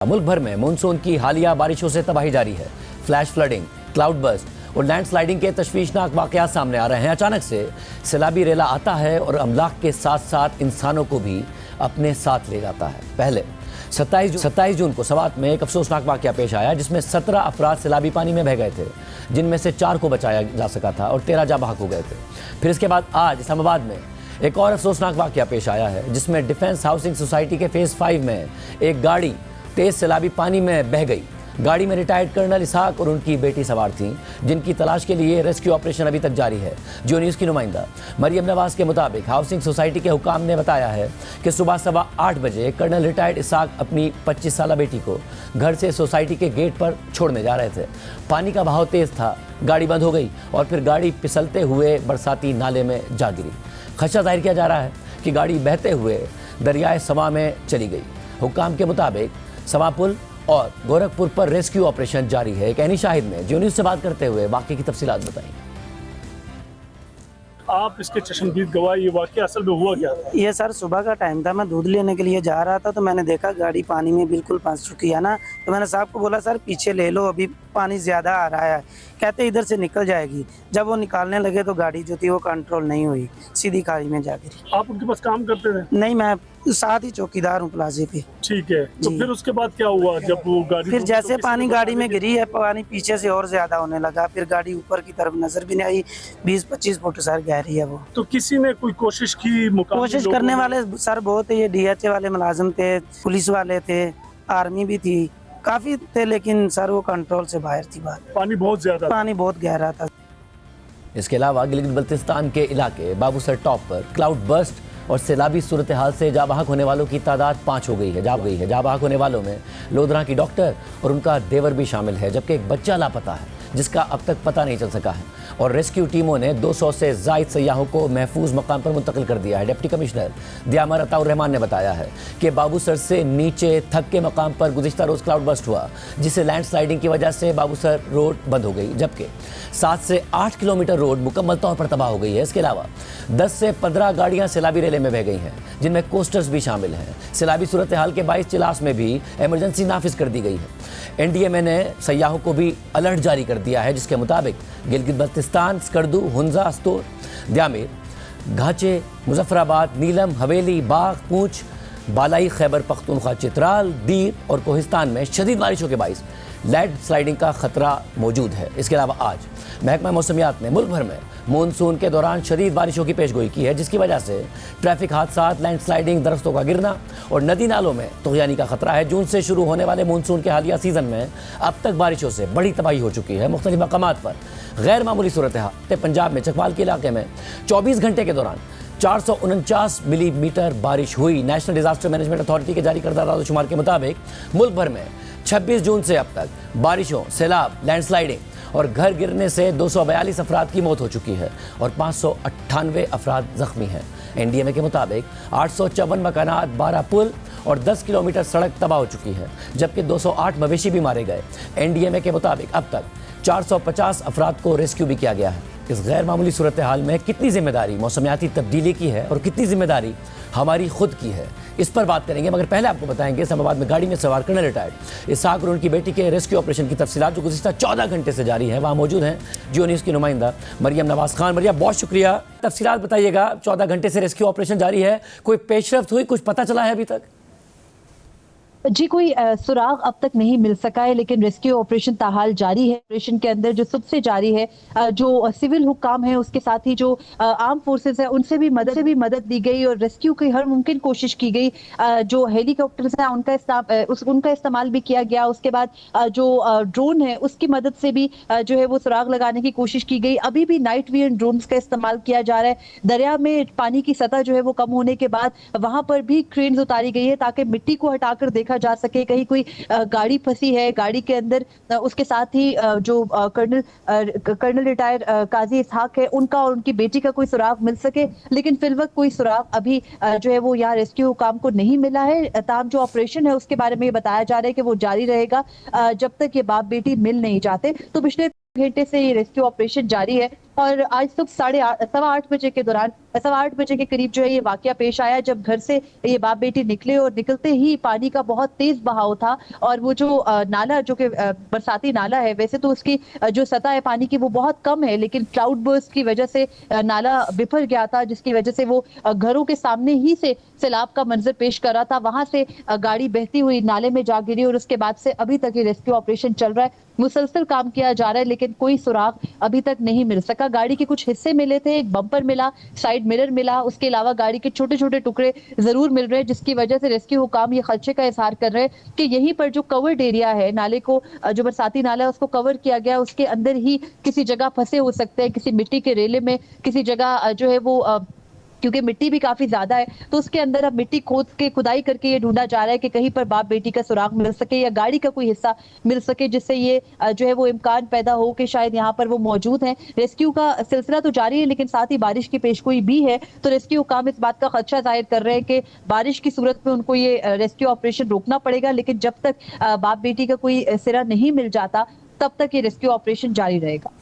मुल्क भर में मानसून की हालिया बारिशों से तबाही जारी है। फ्लैश फ्लडिंग, क्लाउड बर्स्ट और लैंडस्लाइडिंग के तशवीशनाक वाकयात सामने आ रहे हैं। अचानक से सैलाबी रेला आता है और अमलाक के साथ साथ इंसानों को भी अपने साथ ले जाता है। पहले 27 जून को सवात में एक अफसोसनाक वाकया पेश आया जिसमें 17 अफराद सैलाबी पानी में बह गए थे, जिनमें से 4 को बचाया जा सका था और 13 जाँ बहक हो गए थे। फिर इसके बाद आज इस्लामाबाद में एक और अफसोसनाक वाकया पेश आया है जिसमें डिफेंस हाउसिंग सोसाइटी के फेज़ 5 में एक गाड़ी तेज सैलाबी पानी में बह गई। गाड़ी में रिटायर्ड कर्नल इसहाक और उनकी बेटी सवार थीं, जिनकी तलाश के लिए रेस्क्यू ऑपरेशन अभी तक जारी है। जियो न्यूज़ की नुमाइंदा मरियम नवाज के मुताबिक हाउसिंग सोसाइटी के हुकाम ने बताया है कि सुबह 8:15 बजे कर्नल रिटायर्ड इसहाक अपनी 25 साला बेटी को घर से सोसाइटी के गेट पर छोड़ने जा रहे थे। पानी का बहाव तेज था, गाड़ी बंद हो गई और फिर गाड़ी फिसलते हुए बरसाती नाले में जा गिरी। खदशा जाहिर किया जा रहा है कि गाड़ी बहते हुए दरियाए सवा में चली गई। हुकाम के मुताबिक सवा पुल और गोरखपुर पर रेस्क्यू ऑपरेशन जारी है। एक ऐनी शाहिद ने जियो न्यूज़ से बात करते हुए बाकी की तफसीलात बताई। आप इसके चश्मदीद गवाह, ये वाकया असल में हुआ क्या था? ये सर सुबह का टाइम था, मैं दूध लेने के लिए जा रहा था तो मैंने देखा गाड़ी पानी में बिल्कुल फंस चुकी है ना। तो मैंने साहब को बोला सर पीछे ले लो, अभी पानी ज़्यादा आ रहा है। कहते इधर से निकल जाएगी। जब वो निकालने लगे तो गाड़ी जो थी वो कंट्रोल नहीं हुई, सीधी खाई में जा गिरी। आप उनके पास काम करते थे? नहीं, मैं साथ ही चौकीदार हूँ प्लाजे पे। ठीक है, तो फिर उसके बाद क्या हुआ जब वो गाड़ी फिर जैसे पानी गाड़ी में गिरी है, पानी पीछे से और ज्यादा होने लगा। फिर गाड़ी ऊपर की तरफ नजर भी नहीं आई। 20-25 फुट सर गहरी है वो। तो किसी ने कोई कोशिश की? कोशिश करने वाले सर बहुत है, ये DHA वाले मुलाजिम थे, पुलिस वाले थे, आर्मी भी थी, काफी थे, लेकिन सर वो कंट्रोल से बाहर थी बात। पानी बहुत ज्यादा, पानी बहुत गहरा था। इसके अलावा गिलगित बल्तिस्तान के इलाके बाबूसर टॉप पर क्लाउड बर्स्ट और सैलाबी सूरत हाल से जाँ बहक होने वालों की तादाद 5 हो गई है। जाँ बहक होने वालों में लोधरा की डॉक्टर और उनका देवर भी शामिल है, जबकि एक बच्चा लापता है जिसका अब तक पता नहीं चल सका है। और रेस्क्यू टीमों ने 200 से ज़ायद सयाहों को महफूज मकाम पर मुंतकिल कर दिया है। डिप्टी कमिश्नर दियामर अताउर रहमान ने बताया है कि बाबूसर से नीचे थक के मकाम पर गुज़िश्ता रोज़ क्लाउड बर्स्ट हुआ, जिससे लैंडस्लाइडिंग की वजह से बाबूसर रोड बंद हो गई, जबकि 7 से 8 किलोमीटर रोड मुकम्मल तौर पर तबाह हो गई है। इसके अलावा 10 से 15 गाड़ियाँ सैलाबी रेले में बह गई हैं, जिनमें कोस्टर्स भी शामिल हैं। सैलाबी सूरत हाल के 22 चिलास में भी इमरजेंसी नाफिज कर दी गई है। NDMA ने सयाहों को भी अलर्ट जारी कर दिया है, जिसके मुताबिक गिलगित बल्तिस्तान, स्कर्दू, हुंजा, अस्तोर, द्यामिर, घाचे, मुजफ्फराबाद, नीलम, हवेली, बाग, पूंछ, बालाई खैबर पख्तूनख्वा, चित्राल, दीर और कोहिस्तान में शदीद बारिशों के बाइस लैंड स्लाइडिंग का खतरा मौजूद है। इसके अलावा आज महकमा मौसमियात ने मुल्क भर में मानसून के दौरान शदीद बारिशों की पेशगोई की है, जिसकी वजह से ट्रैफिक हादसात, लैंडस्लाइडिंग, दरख्तों का गिरना और नदी नालों में तुग़यानी का खतरा है। जून से शुरू होने वाले मानसून के हालिया सीज़न में अब तक बारिशों से बड़ी तबाही हो चुकी है। मुख्तलिफ मकामात पर गैर मामूली सूरत हाल। पंजाब में चकवाल के इलाके में 24 घंटे के दौरान 449 मिलीमीटर बारिश हुई। नेशनल डिजास्टर मैनेजमेंट अथॉरिटी के जारी करदा दादोशुमार के मुताबिक मुल्क भर में 26 जून से अब तक बारिशों, सैलाब, लैंडस्लाइडिंग और घर गिरने से 242 अफराद की मौत हो चुकी है और 598 अफराद जख्मी हैं। NDMA के मुताबिक 854 मकानात, 12 पुल और 10 किलोमीटर सड़क तबाह हो चुकी है, जबकि 208 मवेशी भी मारे गए। NDMA के मुताबिक अब तक 450 अफराद को रेस्क्यू भी किया गया है। इस गैर मामूली सूरत हाल में कितनी जिम्मेदारी मौसमियाती तब्दीली की है और कितनी जिम्मेदारी हमारी खुद की है, इस पर बात करेंगे। मगर पहले आपको बताएंगे इस्लामाबाद में गाड़ी में सवार कर्नल रिटायर्ड इसहाक और उनकी बेटी के रेस्क्यू ऑपरेशन की तफसीलात जो गुज़िश्ता 14 घंटे से जारी है। वहाँ मौजूद हैं जियो न्यूज़ की नुमाइंदा मरियम नवाज खान। मरियम, बहुत शुक्रिया। तफसीलात बताइएगा, 14 घंटे से रेस्क्यू ऑपरेशन जारी है, कोई पेशरफ्त हुई, कुछ पता चला है अभी तक? जी, कोई सुराग अब तक नहीं मिल सका है, लेकिन रेस्क्यू ऑपरेशन ताहाल जारी है। ऑपरेशन के अंदर जो सबसे जारी है, जो सिविल हुक्काम है, उसके साथ ही जो आर्म फोर्सेस है, उनसे भी मदद दी गई और रेस्क्यू की हर मुमकिन कोशिश की गई। जो हेलीकॉप्टर्स हैं उनका इस्तेमाल भी किया गया। उसके बाद जो ड्रोन है उसकी मदद से भी जो है वो सुराग लगाने की कोशिश की गई। अभी भी नाइट विजन ड्रोन्स का इस्तेमाल किया जा रहा है। दरिया में पानी की सतह जो है वो कम होने के बाद वहां पर भी क्रेन्स उतारी गई है ताकि मिट्टी को हटाकर देखा जा सके कहीं कोई गाड़ी फंसी है गाड़ी के अंदर। उसके साथ ही जो कर्नल रिटायर्ड काजी इसहाक है, उनका और उनकी बेटी का कोई सुराग मिल सके, लेकिन फिलवक्त कोई सुराग अभी जो है वो यहाँ रेस्क्यू काम को नहीं मिला है। ताम जो ऑपरेशन है उसके बारे में बताया जा रहा है कि वो जारी रहेगा जब तक ये बाप बेटी मिल नहीं जाते। तो पिछले घंटे से ये रेस्क्यू ऑपरेशन जारी है और आज सुबह 8:15 बजे के करीब जो है ये वाकया पेश आया, जब घर से ये बाप बेटी निकले और निकलते ही पानी का बहुत तेज बहाव था और वो जो नाला जो कि बरसाती नाला है, वैसे तो उसकी जो सतह है पानी की वो बहुत कम है, लेकिन क्लाउड बर्स्ट की वजह से नाला बिफर गया था, जिसकी वजह से वो घरों के सामने ही से सैलाब का मंजर पेश कर रहा था। वहां से गाड़ी बहती हुई नाले में जा गिरी और उसके बाद से अभी तक ये रेस्क्यू ऑपरेशन चल रहा है। मुसलसल काम किया जा रहा है, लेकिन कोई सुराग अभी तक नहीं मिल सका। गाड़ी के कुछ हिस्से मिले थे, एक बम्पर मिला, साइड मिरर मिला, उसके अलावा गाड़ी के छोटे छोटे टुकड़े जरूर मिल रहे हैं, जिसकी वजह से रेस्क्यू हुकाम ये खदशे का इजहार कर रहे हैं कि यहीं पर जो कवर्ड एरिया है, नाले को जो बरसाती नाला है उसको कवर किया गया, उसके अंदर ही किसी जगह फंसे हो सकते हैं, किसी मिट्टी के रेले में, किसी जगह जो है वो क्योंकि मिट्टी भी काफी ज्यादा है, तो उसके अंदर अब मिट्टी खोद के खुदाई करके ये ढूंढा जा रहा है कि कहीं पर बाप बेटी का सुराग मिल सके या गाड़ी का कोई हिस्सा मिल सके, जिससे ये जो है वो इम्कान पैदा हो कि शायद यहाँ पर वो मौजूद हैं। रेस्क्यू का सिलसिला तो जारी है, लेकिन साथ ही बारिश की पेशगोई भी है, तो रेस्क्यू काम इस बात का खदशा जाहिर कर रहे हैं कि बारिश की सूरत में उनको ये रेस्क्यू ऑपरेशन रोकना पड़ेगा, लेकिन जब तक बाप बेटी का कोई सिरा नहीं मिल जाता तब तक ये रेस्क्यू ऑपरेशन जारी रहेगा।